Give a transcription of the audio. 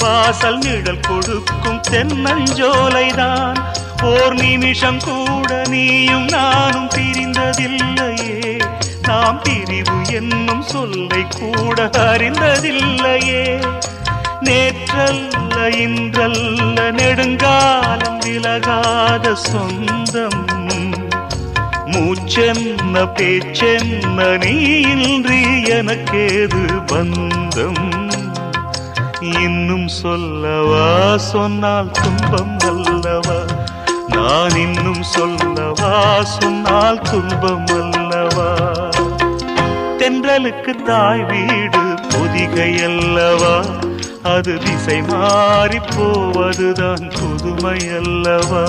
வாசல் நிழல் கொடுக்கும் தென்னஞ்சோலைதான். ஓர் நிமிஷம் கூட நீயும் நானும் பிரிந்ததில்லையே. நாம் பிரிவு என்னும் சொல்லை கூட அறிந்ததில்லையே. நேற்றல்ல இன்றல்ல நெடுங்காலம் விலகாத சொந்தம். மூச்சென்ன பேச்சென்ன நீயின்றி எனக்கேது பந்தம். இன்னும் சொல்லவா சொன்னால் துன்பம் அல்லவா. நான் இன்னும் சொல்லவா சொன்னால் துன்பம் அல்லவா. தென்றலுக்கு தாய் வீடு பொதிகை அல்லவா. அது திசை மாறி போவதுதான் புதுமை அல்லவா.